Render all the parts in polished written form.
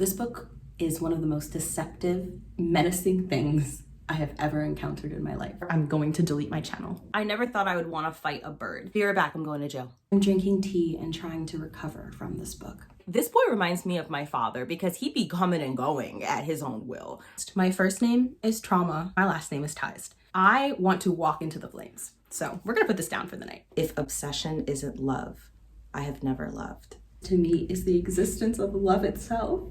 This book is one of the most deceptive, menacing things I have ever encountered in my life. I'm going to delete my channel. I never thought I would want to fight a bird. Be right back, I'm going to jail. I'm drinking tea and trying to recover from this book. This boy reminds me of my father because he'd be coming and going at his own will. My first name is Trauma. My last name is Ties. I want to walk into the flames. So we're gonna put this down for the night. If obsession isn't love, I have never loved. To me is the existence of love itself.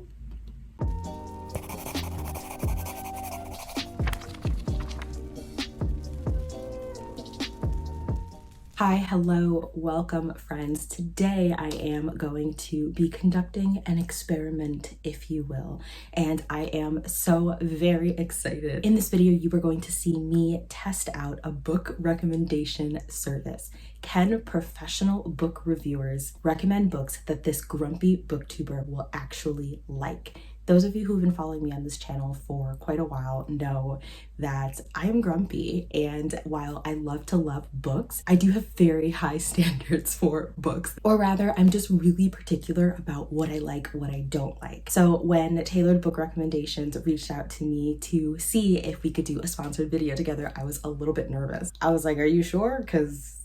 Hi, hello, welcome friends. Today I am going to be conducting an experiment, if you will, and I am so very excited. In this video, you are going to see me test out a book recommendation service. Can professional book reviewers recommend books that this grumpy booktuber will actually like? Those of you who've been following me on this channel for quite a while know that I am grumpy, and while I love to love books, I do have very high standards for books. Or rather, I'm just really particular about what I like, what I don't like. So when Tailored Book Recommendations reached out to me to see if we could do a sponsored video together, I was a little bit nervous. I was like, are you sure? Because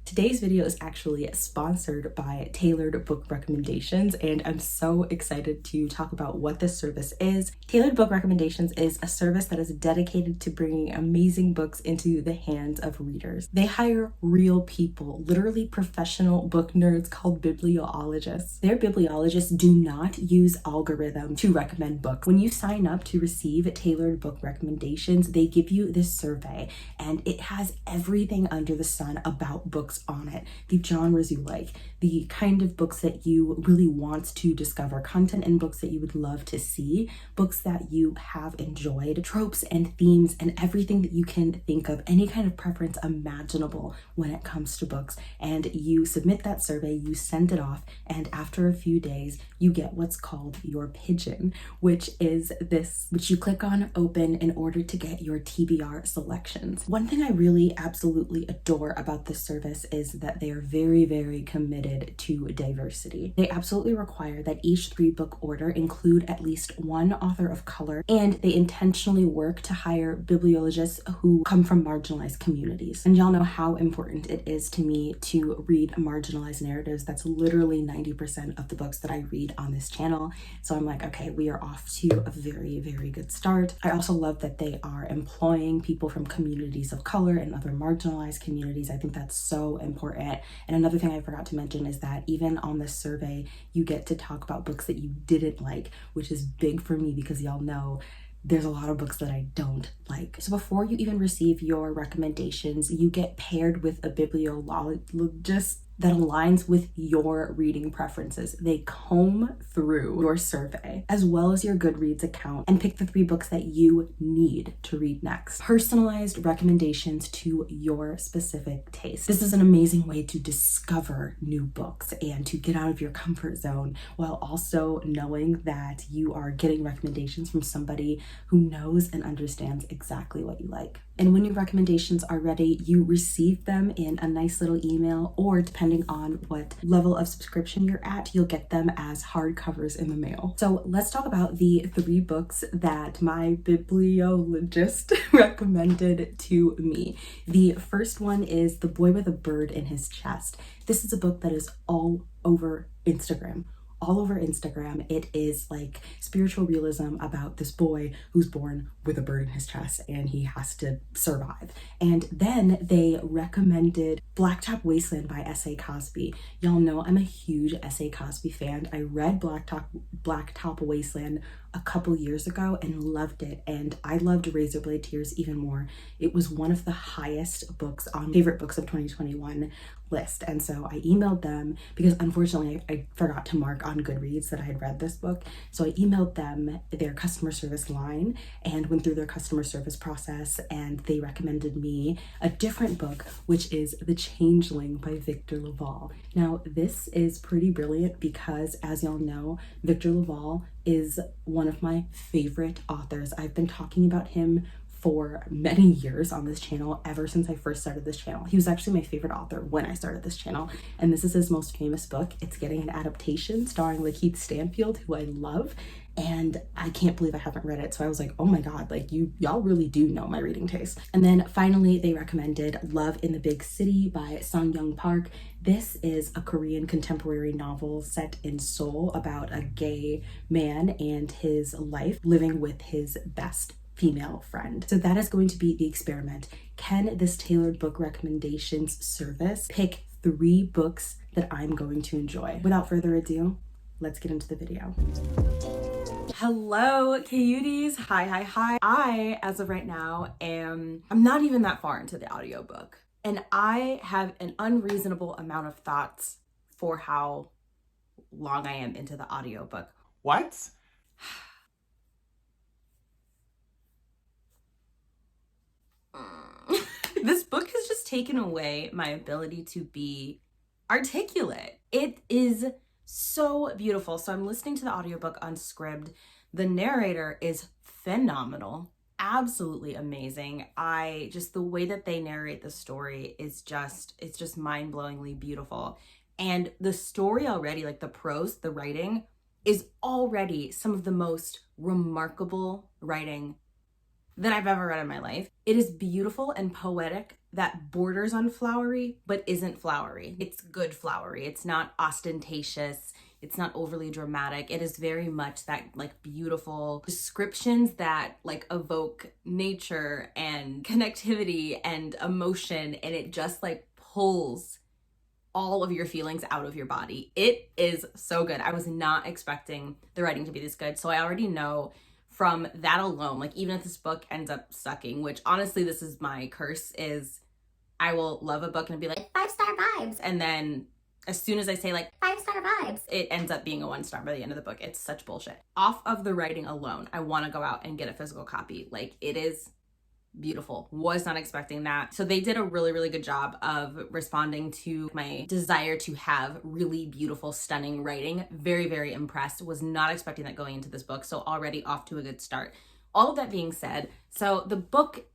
today's video is actually sponsored by Tailored Book Recommendations, and I'm so excited to talk about what this service is. Tailored Book Recommendations is a service that is dedicated to bringing amazing books into the hands of readers. They hire real people, literally professional book nerds called bibliologists. Their bibliologists do not use algorithm to recommend books. When you sign up to receive Tailored Book Recommendations, they give you this survey, and it has everything under the sun about books on it. The genres you like, the kind of books that you really want to discover, content and books that you would love to see, books that you have enjoyed, tropes and themes and everything that you can think of, any kind of preference imaginable when it comes to books. And you submit that survey, you send it off, and after a few days you get what's called your pigeon, which is this, which you click on open in order to get your TBR selections. One thing I really absolutely adore about this service is that they are very, very committed to diversity. They absolutely require that each 3-book order include at least one author of color, and they intentionally work to hire bibliologists who come from marginalized communities. And y'all know how important it is to me to read marginalized narratives. That's literally 90% of the books that I read on this channel. So I'm like, okay, we are off to a very, very good start. I also love that they are employing people from communities of color and other marginalized communities. I think that's so important. And another thing I forgot to mention is that even on this survey, you get to talk about books that you didn't like, which is big for me because y'all know there's a lot of books that I don't like. So before you even receive your recommendations, you get paired with a bibliologist that aligns with your reading preferences. They comb through your survey as well as your Goodreads account and pick the 3 books that you need to read next. Personalized recommendations to your specific taste. This is an amazing way to discover new books and to get out of your comfort zone while also knowing that you are getting recommendations from somebody who knows and understands exactly what you like. And when your recommendations are ready, you receive them in a nice little email, or depending on what level of subscription you're at, you'll get them as hardcovers in the mail. So let's talk about the 3 books that my bibliologist recommended to me. The first one is The Boy with a Bird in His Chest. This is a book that is all over Instagram. All over Instagram. It is like spiritual realism about this boy who's born with a bird in his chest and he has to survive. And then they recommended Blacktop Wasteland by S.A. Cosby. Y'all know I'm a huge S.A. Cosby fan. I read Blacktop Wasteland a couple years ago and loved it, and I loved Razorblade Tears even more. It was one of the highest books on favorite books of 2021 list, and so I emailed them because unfortunately I forgot to mark on Goodreads that I had read this book. So I emailed them their customer service line and went through their customer service process, and they recommended me a different book, which is The Changeling by Victor Laval. Now this is pretty brilliant because, as y'all know, Victor Laval is one of my favorite authors. I've been talking about him for many years on this channel, ever since I first started this channel. He was actually my favorite author when I started this channel, and this is his most famous book. It's getting an adaptation starring Lakeith Stanfield, who I love, and I can't believe I haven't read it. So I was like, oh my God, like y'all really do know my reading taste. And then finally they recommended Love in the Big City by Sung Young Park. This is a Korean contemporary novel set in Seoul about a gay man and his life living with his best female friend. So that is going to be the experiment. Can this tailored book recommendations service pick 3 books that I'm going to enjoy? Without further ado, let's get into the video. Hello, cuties. Hi. I, as of right now, I'm not even that far into the audiobook, and I have an unreasonable amount of thoughts for how long I am into the audiobook. What? This book has just taken away my ability to be articulate. It is so beautiful. So I'm listening to the audiobook on Scribd. The narrator is phenomenal, absolutely amazing. The way that they narrate the story is it's just mind-blowingly beautiful. And the story already, like the prose, the writing, is already some of the most remarkable writing that I've ever read in my life. It is beautiful and poetic that borders on flowery, but isn't flowery. It's good flowery. It's not ostentatious. It's not overly dramatic. It is very much that like beautiful descriptions that like evoke nature and connectivity and emotion, and it just like pulls all of your feelings out of your body. It is so good. I was not expecting the writing to be this good. So I already know from that alone, like even if this book ends up sucking, which honestly, this is my curse, is I will love a book and be like 5-star vibes. And then as soon as I say like 5-star vibes, it ends up being a 1-star by the end of the book. It's such bullshit. Off of the writing alone, I want to go out and get a physical copy. Like it is beautiful. Was not expecting that. So they did a really, really good job of responding to my desire to have really beautiful, stunning writing. Very, very impressed. Was not expecting that going into this book. So already off to a good start. All of that being said, so the book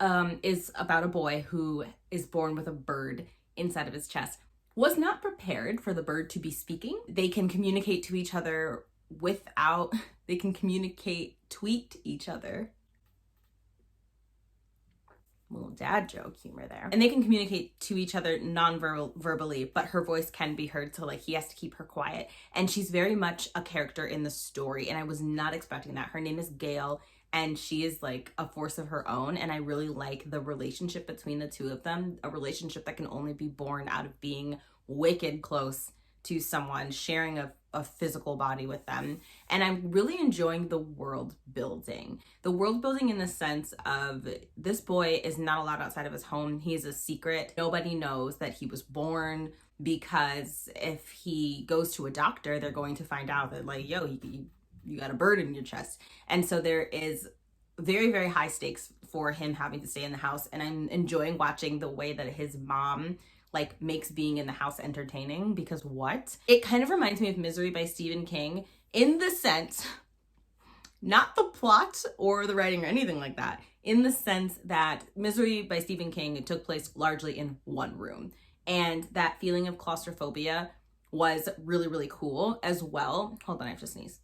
is about a boy who is born with a bird inside of his chest. Was not prepared for the bird to be speaking. They can communicate to each other tweet each other. Little dad joke humor there. And they can communicate to each other non-verbally, but her voice can be heard, so like he has to keep her quiet. And she's very much a character in the story, and I was not expecting that. Her name is Gail, and she is like a force of her own, and I really like the relationship between the two of them, a relationship that can only be born out of being wicked close to someone, sharing a physical body with them. And I'm really enjoying the world building. The world building in the sense of this boy is not allowed outside of his home. He's a secret. Nobody knows that he was born, because if he goes to a doctor, they're going to find out that like, yo, you got a bird in your chest. And so there is very, very high stakes for him having to stay in the house. And I'm enjoying watching the way that his mom like makes being in the house entertaining, because it kind of reminds me of Misery by Stephen King in the sense, not the plot or the writing or anything like that, in the sense that Misery by Stephen King took place largely in one room, and that feeling of claustrophobia was really, really cool as well. Hold on, I have to sneeze.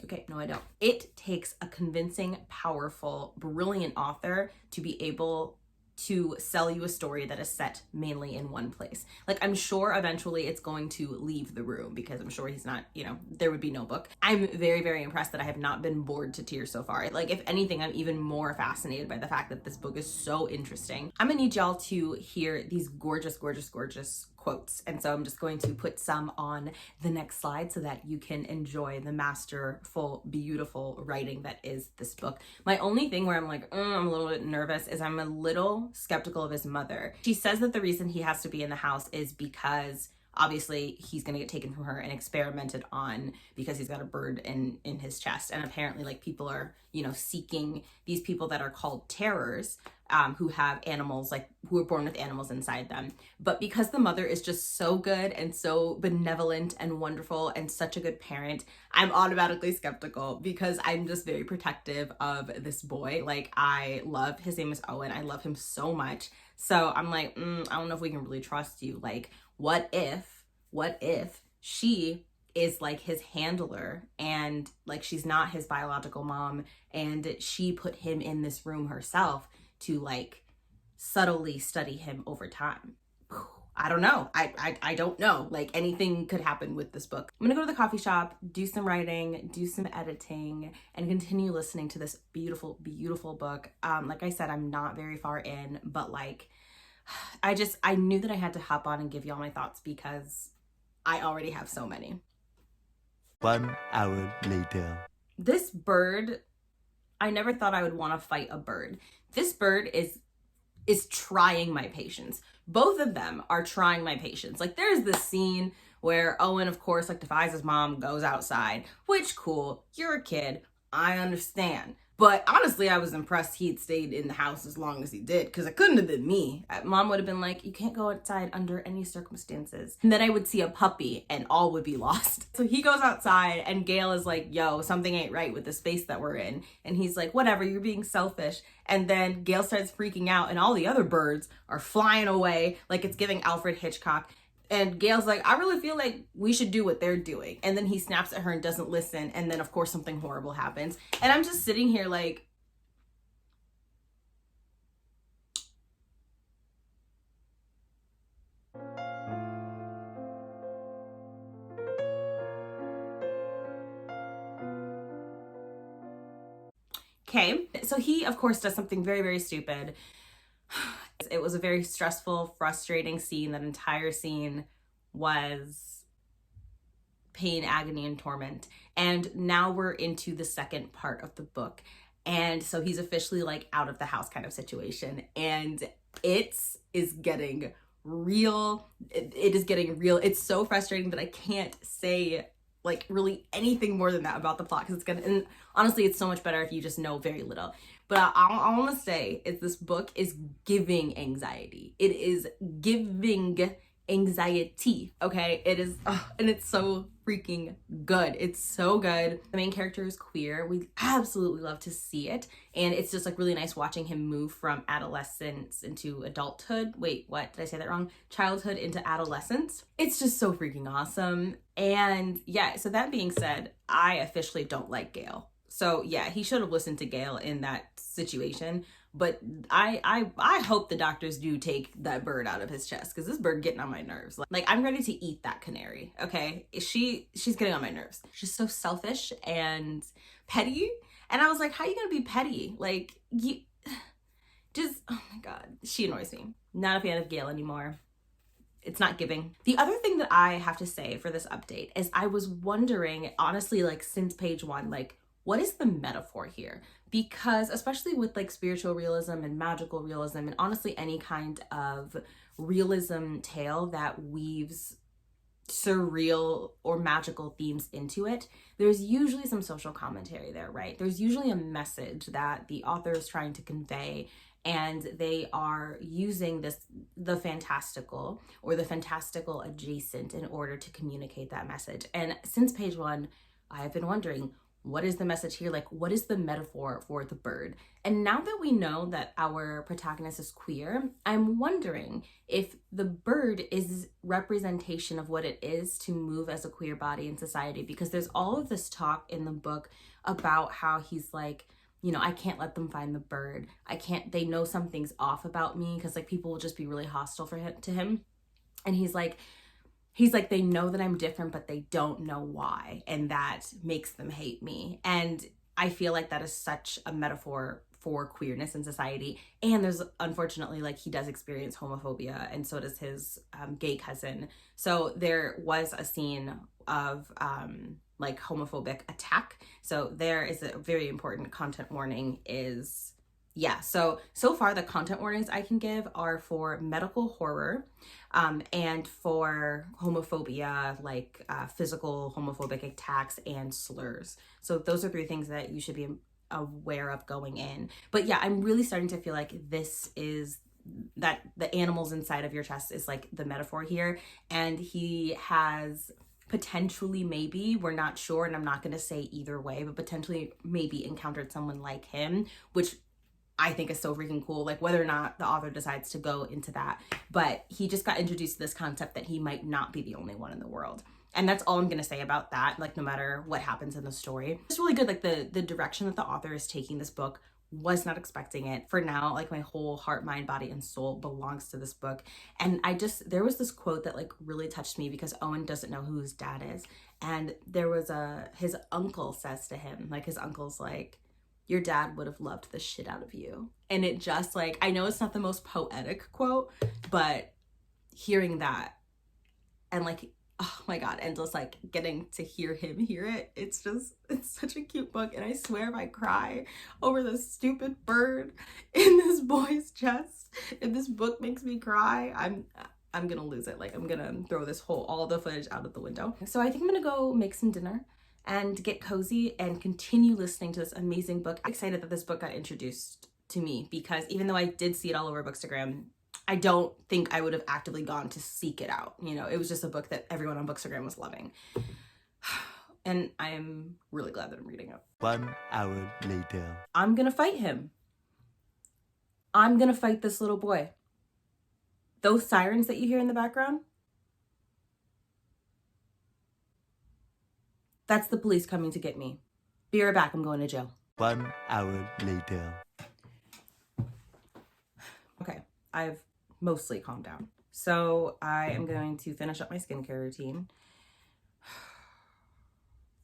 Okay, no, I don't. It takes a convincing, powerful, brilliant author to be able to sell you a story that is set mainly in one place. Like, I'm sure eventually it's going to leave the room, because I'm sure he's not, there would be no book. I'm very, very impressed that I have not been bored to tears so far. Like, if anything, I'm even more fascinated by the fact that this book is so interesting. I'm gonna need y'all to hear these gorgeous, gorgeous, gorgeous quotes. And so I'm just going to put some on the next slide so that you can enjoy the masterful, beautiful writing that is this book. My only thing where I'm like, I'm a little bit nervous is I'm a little skeptical of his mother. She says that the reason he has to be in the house is because obviously he's gonna get taken from her and experimented on, because he's got a bird in his chest. And apparently like people are, seeking these people that are called terrors, who have animals, like who are born with animals inside them. But because the mother is just so good and so benevolent and wonderful and such a good parent, I'm automatically skeptical, because I'm just very protective of this boy. Like, his name is Owen. I love him so much. So I'm like, I don't know if we can really trust you. Like, what if what if she is like his handler and like she's not his biological mom and she put him in this room herself to like subtly study him over time? I don't know. I don't know. Like anything could happen with this book. I'm gonna go to the coffee shop, do some writing, do some editing, and continue listening to this beautiful, beautiful book. Like I said, I'm not very far in, but like I knew that I had to hop on and give y'all my thoughts because I already have so many. 1 hour later. This bird, I never thought I would want to fight a bird. This bird is trying my patience. Both of them are trying my patience. Like there's this scene where Owen, of course, like defies his mom, goes outside, which cool, you're a kid, I understand. But honestly, I was impressed he'd stayed in the house as long as he did, because it couldn't have been me. Mom would have been like, you can't go outside under any circumstances. And then I would see a puppy and all would be lost. So he goes outside and Gail is like, yo, something ain't right with the space that we're in. And he's like, whatever, you're being selfish. And then Gail starts freaking out and all the other birds are flying away like it's giving Alfred Hitchcock. And Gail's like, I really feel like we should do what they're doing. And then he snaps at her and doesn't listen. And then, of course, something horrible happens. And I'm just sitting here like, okay. So he, of course, does something very, very stupid. It was a very stressful, frustrating scene. That entire scene was pain, agony, and torment. And now we're into the second part of the book. And so he's officially like out of the house kind of situation. And it is getting real. It is getting real. It's so frustrating that I can't say like really anything more than that about the plot, because it's gonna, and honestly it's so much better if you just know very little. But I want to say is this book is giving anxiety. It is giving anxiety, okay? It is, and it's so freaking good. It's so good. The main character is queer. We absolutely love to see it. And it's just like really nice watching him move from adolescence into adulthood. Wait, what? Did I say that wrong? Childhood into adolescence. It's just so freaking awesome. And yeah, so that being said, I officially don't like Gail. So yeah, he should have listened to Gail in that situation. But I hope the doctors do take that bird out of his chest, because this bird getting on my nerves. Like I'm ready to eat that canary, okay? She's getting on my nerves. She's so selfish and petty. And I was like, how are you gonna be petty? Like you just, oh my God, she annoys me. Not a fan of Gail anymore. It's not giving. The other thing that I have to say for this update is I was wondering, honestly, like since page 1, like what is the metaphor here? Because especially with like spiritual realism and magical realism, and honestly any kind of realism tale that weaves surreal or magical themes into it, there's usually some social commentary there, right? There's usually a message that the author is trying to convey, and they are using the fantastical or the fantastical adjacent in order to communicate that message. And since page 1, I have been wondering, what is the message here? Like, what is the metaphor for the bird? And now that we know that our protagonist is queer, I'm wondering if the bird is representation of what it is to move as a queer body in society, because there's all of this talk in the book about how he's like, you know, I can't let them find the bird. They know something's off about me, because like people will just be really hostile to him. And he's like, they know that I'm different, but they don't know why. And that makes them hate me. And I feel like that is such a metaphor for queerness in society. And there's, unfortunately, like he does experience homophobia, and so does his gay cousin. So there was a scene of like homophobic attack. So there is a very important content warning is, yeah, so far the content warnings I can give are for medical horror and for homophobia, like physical homophobic attacks and slurs. So those are 3 things that you should be aware of going in. But yeah, I'm really starting to feel like this is that the animals inside of your chest is like the metaphor here. And he has potentially, maybe, we're not sure, and I'm not going to say either way, but potentially maybe encountered someone like him, which I think is so freaking cool, like whether or not the author decides to go into that. But he just got introduced to this concept that he might not be the only one in the world. And that's all I'm going to say about that, like no matter what happens in the story. It's really good, like the direction that the author is taking this book. Was not expecting it. For now, like my whole heart, mind, body, and soul belongs to this book. And there was this quote that like really touched me because Owen doesn't know who his dad is. And there was his uncle says to him, like his uncle's like, your dad would have loved the shit out of you. And it just like, I know it's not the most poetic quote, but hearing that and like, oh my God, and just like getting to hear him hear it, it's such a cute book. And I swear if I cry over this stupid bird in this boy's chest, if this book makes me cry, I'm gonna lose it. Like I'm gonna throw all the footage out of the window. So I think I'm gonna go make some dinner and get cozy and continue listening to this amazing book. I'm excited that this book got introduced to me because even though I did see it all over Bookstagram, I don't think I would have actively gone to seek it out. You know, it was just a book that everyone on Bookstagram was loving. And I am really glad that I'm reading it. 1 hour later. I'm gonna fight him. I'm gonna fight this little boy. Those sirens that you hear in the background, that's the police coming to get me. Be right back, I'm going to jail. 1 hour later. Okay, I've mostly calmed down. So I am going to finish up my skincare routine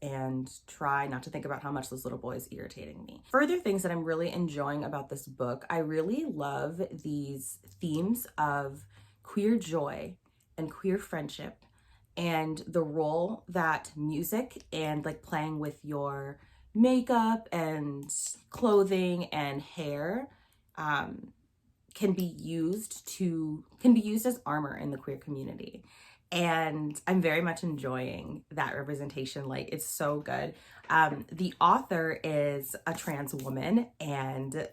and try not to think about how much this little boy is irritating me. Further things that I'm really enjoying about this book, I really love these themes of queer joy and queer friendship and the role that music and like playing with your makeup and clothing and hair can be used as armor in the queer community. And I'm very much enjoying that representation. Like it's so good. The author is a trans woman and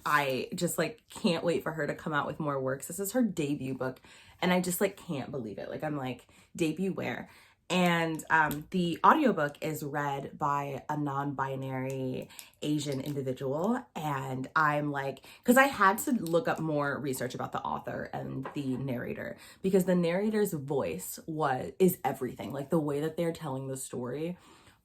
I just like can't wait for her to come out with more works. This is her debut book and I just like can't believe it. Like I'm like, debut where? And the audiobook is read by a non-binary Asian individual. And I'm like, because I had to look up more research about the author and the narrator, because the narrator's voice is everything. Like the way that they're telling the story,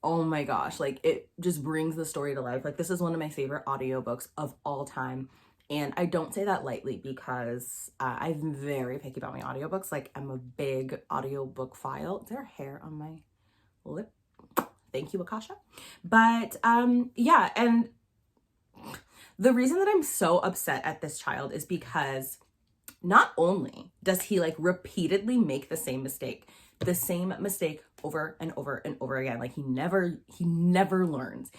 oh my gosh, like it just brings the story to life. Like this is one of my favorite audiobooks of all time. And I don't say that lightly because I'm very picky about my audiobooks. Like I'm a big audiobook file. Is there hair on my lip? Thank you, Akasha. But yeah, and the reason that I'm so upset at this child is because not only does he like repeatedly make the same mistake over and over and over again. Like he never learns.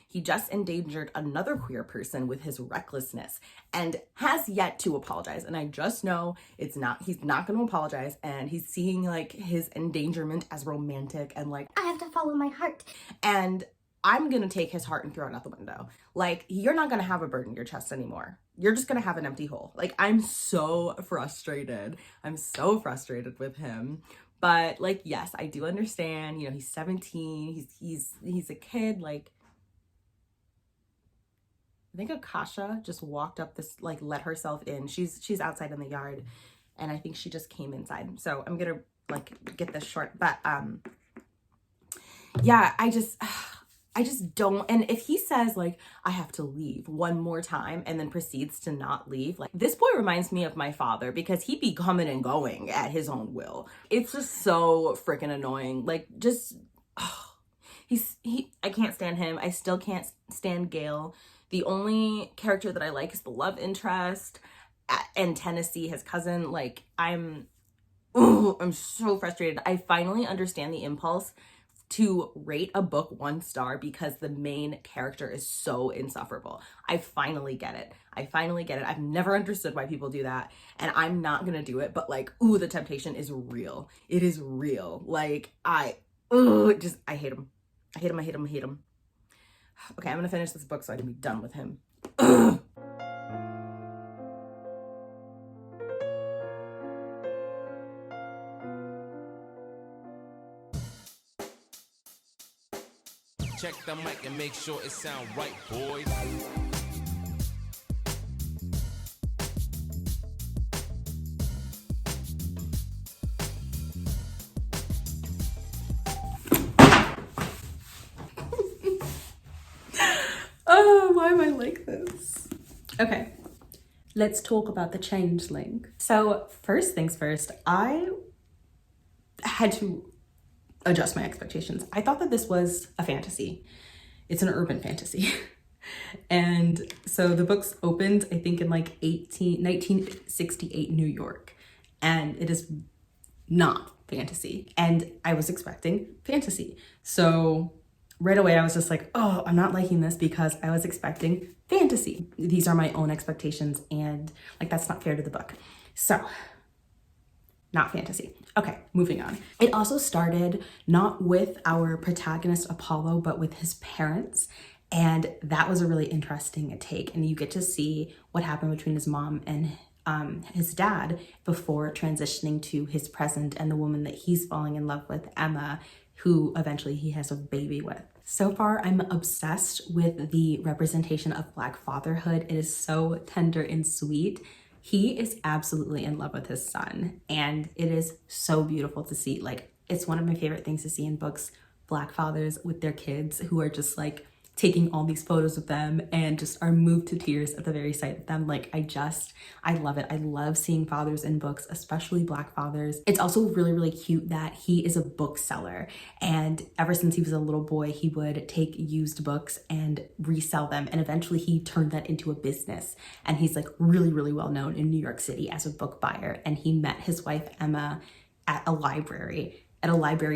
He just endangered another queer person with his recklessness and has yet to apologize. And I just know he's not going to apologize. And he's seeing like his endangerment as romantic and like, I have to follow my heart. And I'm going to take his heart and throw it out the window. Like, you're not going to have a bird in your chest anymore. You're just going to have an empty hole. Like, I'm so frustrated. I'm so frustrated with him. But like, yes, I do understand, you know, he's 17. He's a kid. Like, I think Akasha just walked up this, like, let herself in. She's outside in the yard. And I think she just came inside. So I'm going to like get this short, but yeah, I just don't. And if he says like, I have to leave one more time and then proceeds to not leave, like this boy reminds me of my father because he'd be coming and going at his own will. It's just so freaking annoying. Like just, I can't stand him. I still can't stand Gail. The only character that I like is the love interest and Tennessee, his cousin. Like I'm so frustrated. I finally understand the impulse to rate a book 1 star because the main character is so insufferable. I finally get it. I've never understood why people do that, and I'm not gonna do it, but like, the temptation is real. It is real. Like, I hate him. I hate him. Okay, I'm gonna finish this book so I can be done with him. Check the mic and make sure it sound right, boys. Okay, let's talk about the Changeling. So first things first, I had to adjust my expectations. I thought that this was a fantasy. It's an urban fantasy. And so the book's opened, I think, in like 1968 New York. And it is not fantasy. And I was expecting fantasy. So right away I was just like, oh, I'm not liking this because I was expecting fantasy. These are my own expectations, and like that's not fair to the book. So not fantasy. Okay, moving on. It also started not with our protagonist Apollo, but with his parents. And that was a really interesting take. And you get to see what happened between his mom and his dad before transitioning to his present and the woman that he's falling in love with, Emma, who eventually he has a baby with. So far, I'm obsessed with the representation of Black fatherhood. It is so tender and sweet. He is absolutely in love with his son, and it is so beautiful to see. Like, it's one of my favorite things to see in books, Black fathers with their kids who are just like taking all these photos of them and just are moved to tears at the very sight of them. Like, I love it. I love seeing fathers in books, especially Black fathers. It's also really, really cute that he is a bookseller. And ever since he was a little boy, he would take used books and resell them. And eventually he turned that into a business. And he's like really, really well known in New York City as a book buyer. And he met his wife, Emma, at a library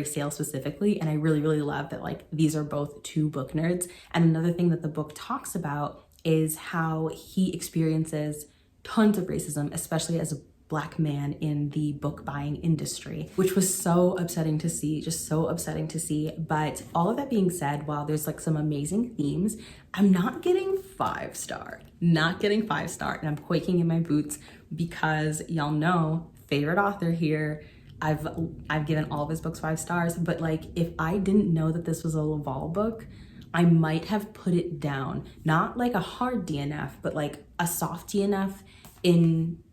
sale specifically. And I really, really love that like these are both two book nerds. And another thing that the book talks about is how he experiences tons of racism, especially as a Black man in the book buying industry, which was so upsetting to see, just so upsetting to see. But all of that being said, while there's like some amazing themes, I'm not getting 5-star, and I'm quaking in my boots because y'all know, favorite author here, I've given all of his books 5 stars, but like if I didn't know that this was a Laval book, I might have put it down. Not like a hard DNF, but like a soft DNF in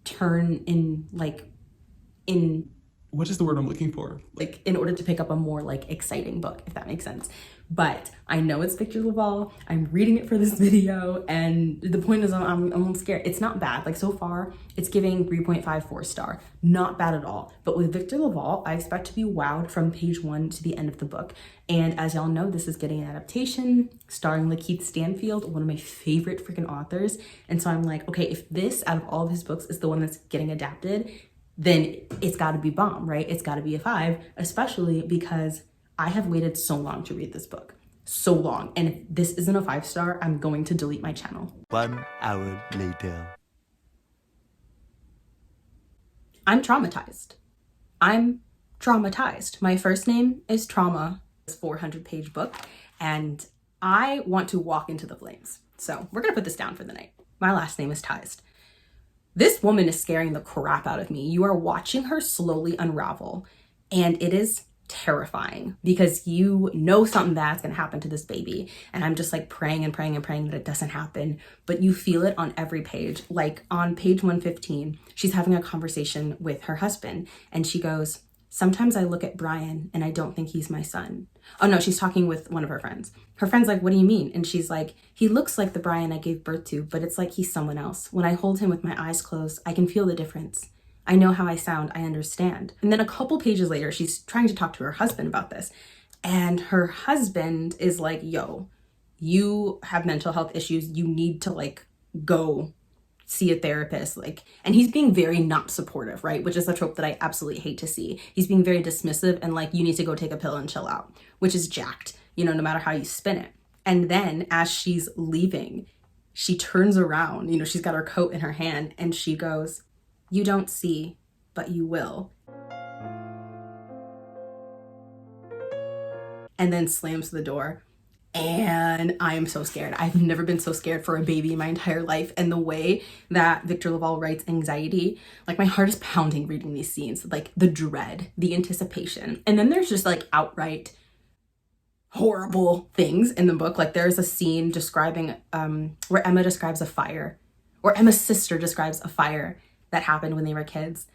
what is the word I'm looking for? Like in order to pick up a more like exciting book, if that makes sense. But I know it's Victor Laval. I'm reading it for this video, and the point is I'm scared. It's not bad. Like so far, it's giving 3.54 star. Not bad at all. But with Victor Laval, I expect to be wowed from page 1 to the end of the book. And as y'all know, this is getting an adaptation starring Lakeith Stanfield, one of my favorite freaking authors. And so I'm like, okay, if this out of all of his books is the one that's getting adapted, then it's got to be bomb, right? It's got to be a 5, especially because I have waited so long to read this book. So long. And if this isn't a 5-star, I'm going to delete my channel. 1 hour later. I'm traumatized. My first name is Trauma. It's a 400-page book, and I want to walk into the flames. So we're going to put this down for the night. My last name is Tized. This woman is scaring the crap out of me. You are watching her slowly unravel, and it is terrifying because you know something bad's gonna happen to this baby, and I'm just like praying that it doesn't happen, but you feel it on every page. Like on page 115, she's having a conversation with her husband, and she goes, "Sometimes I look at Brian and I don't think he's my son." Oh no, she's talking with one of her friends. Her friend's like, "What do you mean?" And she's like, "He looks like the Brian I gave birth to, but it's like he's someone else. When I hold him with my eyes closed, I can feel the difference. I know how I sound, I understand." And then a couple pages later, she's trying to talk to her husband about this. And her husband is like, "Yo, you have mental health issues. You need to like go see a therapist." Like, and he's being very not supportive, right? Which is a trope that I absolutely hate to see. He's being very dismissive and like, "You need to go take a pill and chill out," which is jacked, you know, no matter how you spin it. And then as she's leaving, she turns around, you know, she's got her coat in her hand, and she goes, "You don't see, but you will." And then slams the door. And I am so scared. I've never been so scared for a baby in my entire life. And the way that Victor Laval writes anxiety, like my heart is pounding reading these scenes, like the dread, the anticipation. And then there's just like outright horrible things in the book. Like there's a scene describing, where Emma describes a fire, or Emma's sister describes a fire that happened when they were kids.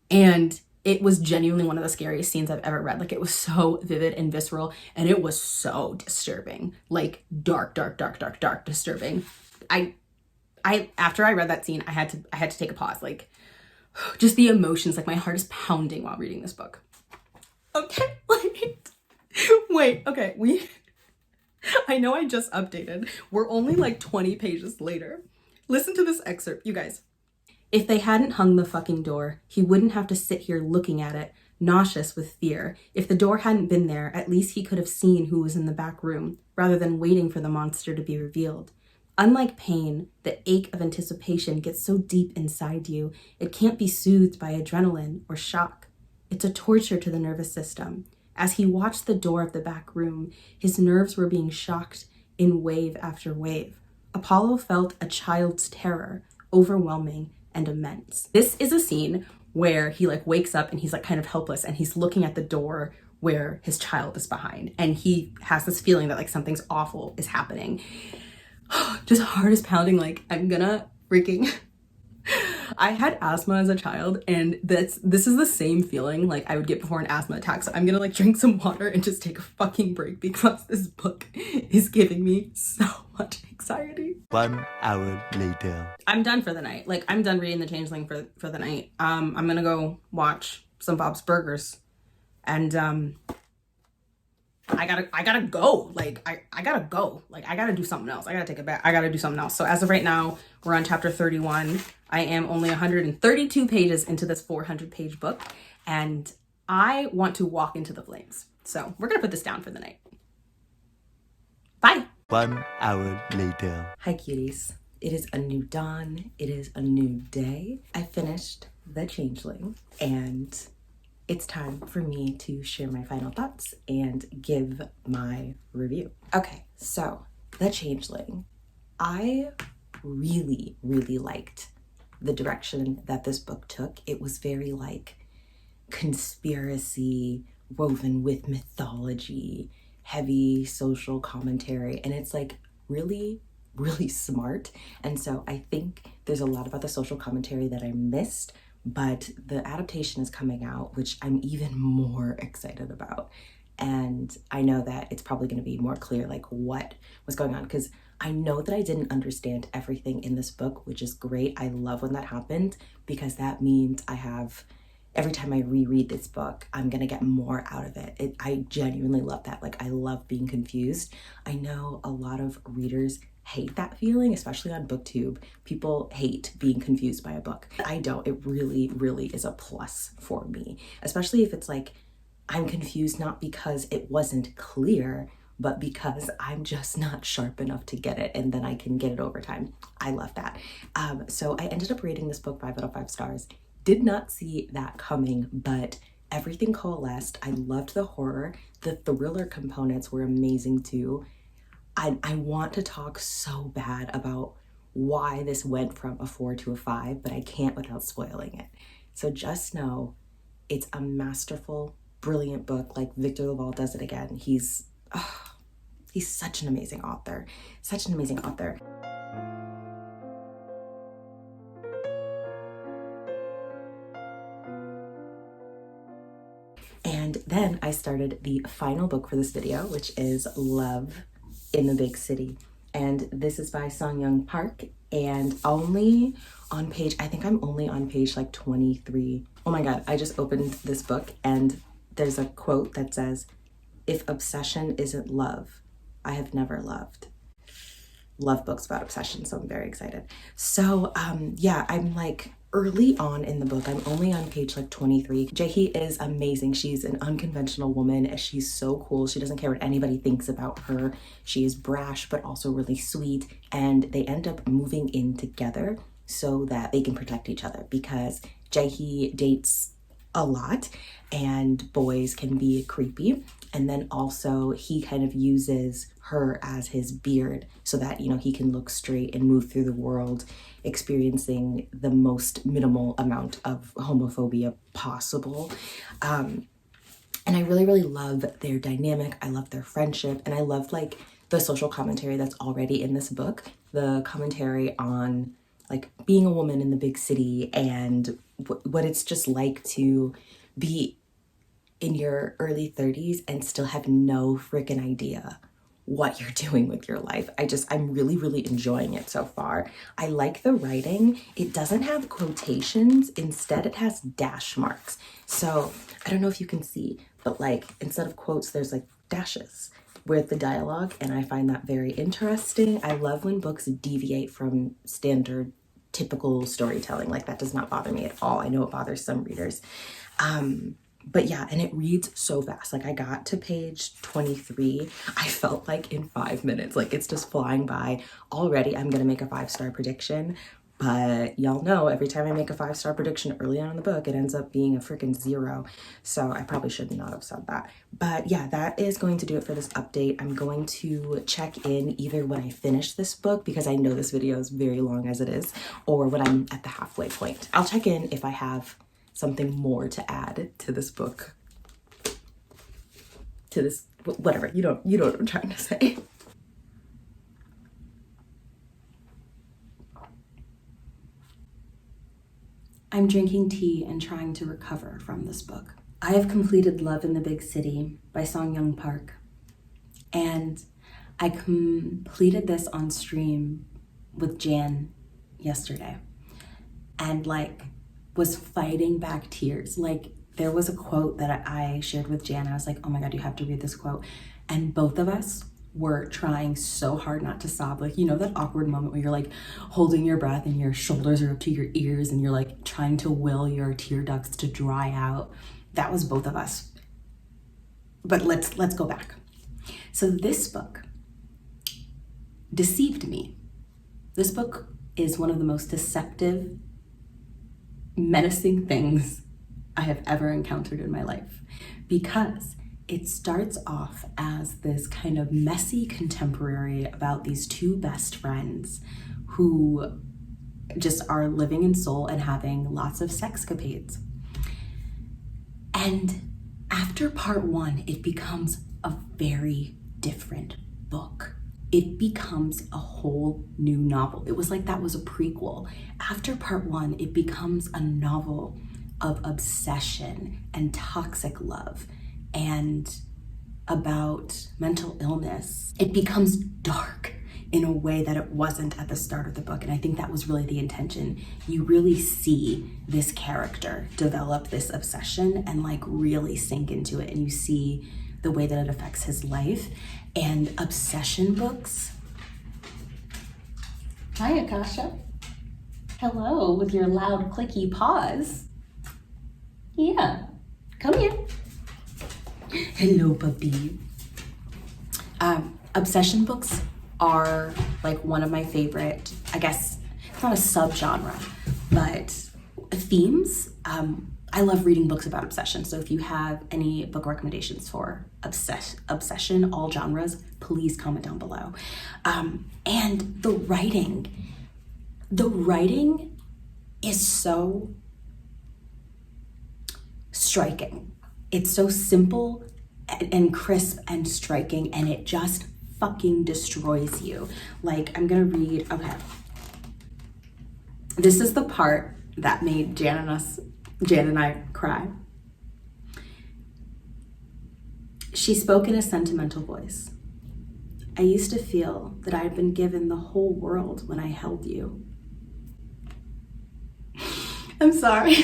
And it was genuinely one of the scariest scenes I've ever read. Like it was so vivid and visceral, and it was so disturbing, like dark disturbing. I After I read that scene, I had to take a pause. Like, just the emotions, like my heart is pounding while reading this book. Okay, wait, okay, I know I just updated. We're only like 20 pages later. Listen to this excerpt, you guys. If they hadn't hung the fucking door, he wouldn't have to sit here looking at it, nauseous with fear. If the door hadn't been there, at least he could have seen who was in the back room, rather than waiting for the monster to be revealed. Unlike pain, the ache of anticipation gets so deep inside you, it can't be soothed by adrenaline or shock. It's a torture to the nervous system. As he watched the door of the back room, his nerves were being shocked in wave after wave. Apollo felt a child's terror, overwhelming and immense. This is a scene where he like wakes up and he's like kind of helpless and he's looking at the door where his child is behind. And he has this feeling that like something's awful is happening. Just heart is pounding, like I'm gonna freaking... I had asthma as a child, and this is the same feeling like I would get before an asthma attack. So I'm gonna like drink some water and just take a fucking break because this book is giving me so much anxiety. 1 hour later. I'm done for the night. Like I'm done reading The Changeling for the night. I'm gonna go watch some Bob's Burgers, and I gotta go. Like I gotta go. Like I gotta do something else. I gotta take it back. I gotta do something else. So as of right now, we're on chapter 31. I am only 132 pages into this 400-page book, and I want to walk into the flames. So we're gonna put this down for the night. Bye. 1 hour later. Hi cuties. It is a new dawn. It is a new day. I finished The Changeling, and it's time for me to share my final thoughts and give my review. Okay, so The Changeling. I really, really liked the direction that this book took. It was very like conspiracy woven with mythology, heavy social commentary, and it's like really, really smart. And so I think there's a lot about the social commentary that I missed, but the adaptation is coming out, which I'm even more excited about. And I know that it's probably going to be more clear like what was going on, because I know that I didn't understand everything in this book, which is great. I love when that happens, because that means every time I reread this book, I'm gonna get more out of it. I genuinely love that. Like I love being confused. I know a lot of readers hate that feeling, especially on BookTube. People hate being confused by a book. I don't. It really, really is a plus for me, especially if it's like I'm confused not because it wasn't clear, but because I'm just not sharp enough to get it, and then I can get it over time. I love that. So I ended up rating this book 5 out of 5 stars. Did not see that coming, but everything coalesced. I loved the horror. The thriller components were amazing too. I want to talk so bad about why this went from a 4 to a 5, but I can't without spoiling it. So just know it's a masterful, brilliant book. Like Victor Laval does it again. He's such an amazing author. Such an amazing author. And then I started the final book for this video, which is Love in the Big City. And this is by Song-Young Park, and only on page, I think I'm only on page like 23. Oh my God, I just opened this book and there's a quote that says, "If obsession isn't love, I have never loved." Love books about obsession, so I'm very excited. So yeah, I'm like early on in the book. I'm only on page like 23. Jae-hee is amazing. She's an unconventional woman. She's so cool. She doesn't care what anybody thinks about her. She is brash, but also really sweet. And they end up moving in together so that they can protect each other, because Jae-hee dates a lot and boys can be creepy. And then also he kind of uses her as his beard so that, you know, he can look straight and move through the world experiencing the most minimal amount of homophobia possible. And I really, really love their dynamic. I love their friendship, and I love like the social commentary that's already in this book. The commentary on like being a woman in the big city and what it's just like to be in your early 30s and still have no freaking idea what you're doing with your life. I'm really, really enjoying it so far. I like the writing. It doesn't have quotations. Instead, it has dash marks. So I don't know if you can see, but like instead of quotes, there's like dashes with the dialogue, and I find that very interesting. I love when books deviate from standard typical storytelling. Like that does not bother me at all. I know it bothers some readers. But yeah, and it reads so fast. Like I got to page 23. I felt like in 5 minutes, like it's just flying by. Already I'm gonna make a 5-star prediction, but y'all know every time I make a 5-star prediction early on in the book, it ends up being a freaking 0. So I probably should not have said that. But yeah, that is going to do it for this update. I'm going to check in either when I finish this book, because I know this video is very long as it is, or when I'm at the halfway point. I'll check in if I have something more to add to this book, to this, whatever, you know what I'm trying to say. I'm drinking tea and trying to recover from this book. I have completed Love in the Big City by Song Young Park, and I completed this on stream with Jan yesterday, and like was fighting back tears. Like there was a quote that I shared with Jan. I was like, oh my God, you have to read this quote. And both of us were trying so hard not to sob. Like, you know, that awkward moment where you're like holding your breath and your shoulders are up to your ears and you're like trying to will your tear ducts to dry out. That was both of us. But let's go back. So this book deceived me. This book is one of the most deceptive, menacing things I have ever encountered in my life, because it starts off as this kind of messy contemporary about these two best friends who just are living in Seoul and having lots of sexcapades. And after part 1, it becomes a very different book. It becomes a whole new novel. It was like that was a prequel. After part 1, it becomes a novel of obsession and toxic love and about mental illness. It becomes dark in a way that it wasn't at the start of the book. And I think that was really the intention. You really see this character develop this obsession and like really sink into it. And you see the way that it affects his life. And obsession books. Hi, Akasha. Hello, with your loud clicky paws. Yeah, come here. Hello, puppy. Obsession books are like one of my favorite, I guess, it's not a subgenre, but themes. I love reading books about obsession. So if you have any book recommendations for obsession, all genres, please comment down below. And the writing is so striking. It's so simple and crisp and striking, and it just fucking destroys you. Like, I'm gonna read, okay. This is the part that made Jan and I cry. She spoke in a sentimental voice. I used to feel that I had been given the whole world when I held you. I'm sorry.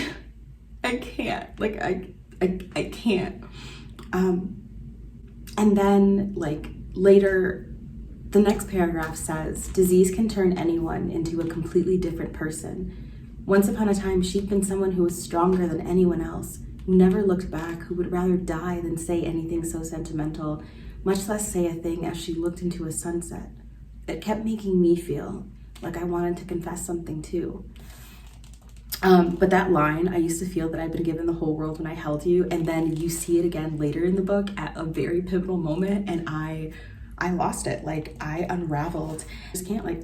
I can't. Like, I can't. And then, like, later, the next paragraph says, disease can turn anyone into a completely different person. Once upon a time, she'd been someone who was stronger than anyone else, who never looked back, who would rather die than say anything so sentimental, much less say a thing as she looked into a sunset. It kept making me feel like I wanted to confess something too. But that line, I used to feel that I'd been given the whole world when I held you, and then you see it again later in the book at a very pivotal moment, and I lost it. Like, I unraveled. I just can't, like,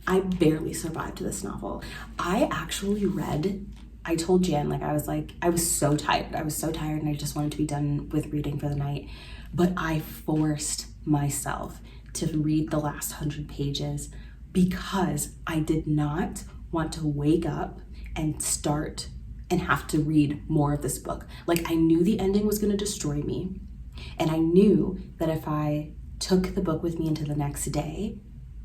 I barely survived this novel. I actually read, I told Jan, like, I was so tired. I was so tired and I just wanted to be done with reading for the night. But I forced myself to read the last 100 pages because I did not want to wake up and start and have to read more of this book. Like, I knew the ending was gonna destroy me. And I knew that if I took the book with me into the next day,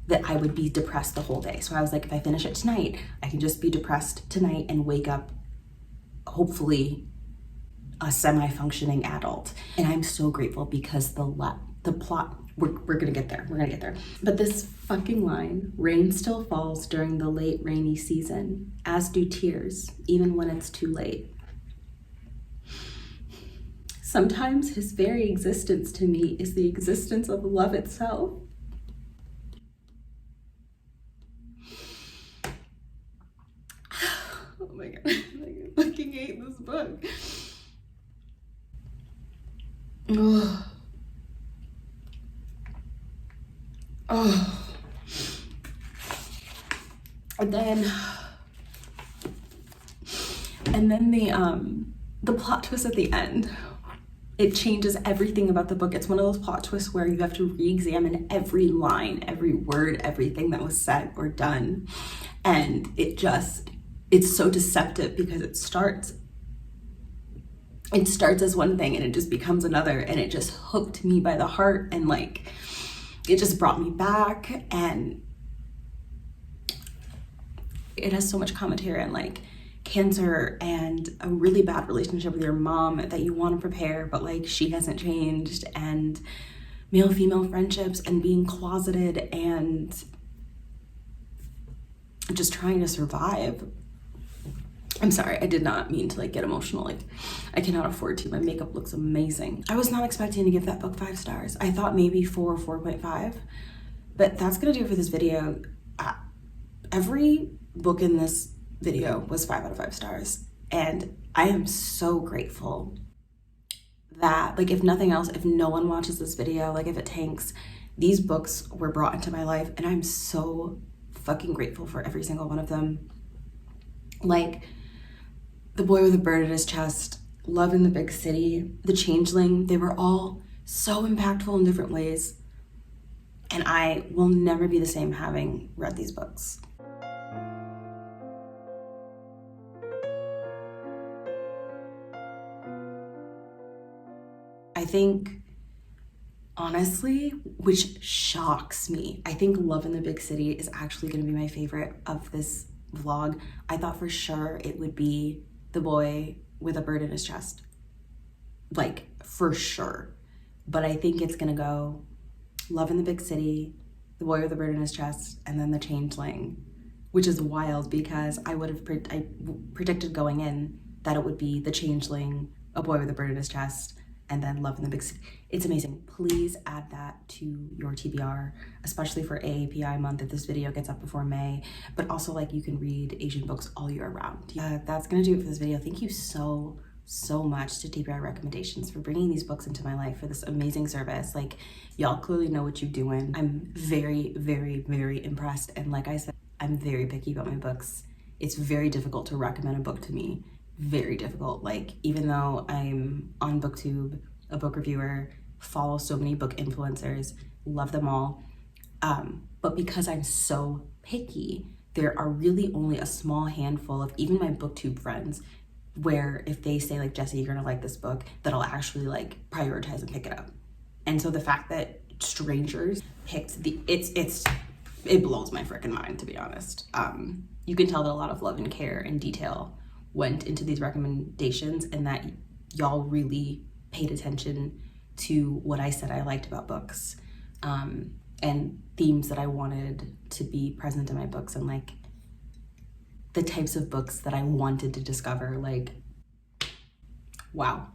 that I would be depressed the whole day. So I was like, if I finish it tonight, I can just be depressed tonight and wake up, hopefully, a semi-functioning adult. And I'm so grateful because the plot, we're gonna get there, But this fucking line, rain still falls during the late rainy season, as do tears, even when it's too late. Sometimes his very existence to me is the existence of love itself. Oh my God, I fucking hate this book. Oh. Oh. And then the plot twist at the end, it changes everything about the book. It's one of those plot twists where you have to re-examine every line, every word, everything that was said or done. And it's so deceptive because it starts as one thing and it just becomes another, and it just hooked me by the heart, and like it just brought me back. And it has so much commentary on like cancer and a really bad relationship with your mom that you want to prepare, but like she hasn't changed, and male-female friendships and being closeted and just trying to survive. I'm sorry, I did not mean to like get emotional. Like, I cannot afford to. My makeup looks amazing. I was not expecting to give that book 5 stars. I thought maybe 4 or 4.5, but that's gonna do it for this video. Every book in this video was 5 out of 5 stars. And I am so grateful that, like, if nothing else, if no one watches this video, like if it tanks, these books were brought into my life, and I'm so fucking grateful for every single one of them. Like, The Boy with a Bird in His Chest, Love in the Big City, The Changeling, they were all so impactful in different ways. And I will never be the same having read these books. I think, honestly, which shocks me, I think Love in the Big City is actually going to be my favorite of this vlog. I thought for sure it would be The Boy with a Bird in His Chest, like for sure. But I think it's going to go Love in the Big City, The Boy with a Bird in His Chest, and then The Changeling, which is wild because I predicted going in that it would be The Changeling, A Boy with a Bird in His Chest, and then Love in the Big City. It's amazing. Please add that to your TBR, especially for AAPI month if this video gets up before May, but also like you can read Asian books all year round. That's gonna do it for this video. Thank you so much to TBR Recommendations for bringing these books into my life, for this amazing service. Like, y'all clearly know what you're doing. I'm very, very, very impressed. And like I said, I'm very picky about my books. It's very difficult to recommend a book to me. Very difficult. Like, even though I'm on BookTube, a book reviewer, follow so many book influencers, love them all, but because I'm so picky, there are really only a small handful of even my BookTube friends where if they say like, Jessie, you're gonna like this book, that I'll actually like prioritize and pick it up. And so the fact that strangers picked it blows my freaking mind, to be honest. You can tell that a lot of love and care and detail went into these recommendations, and that y'all really paid attention to what I said I liked about books, and themes that I wanted to be present in my books, and like the types of books that I wanted to discover. Like, wow.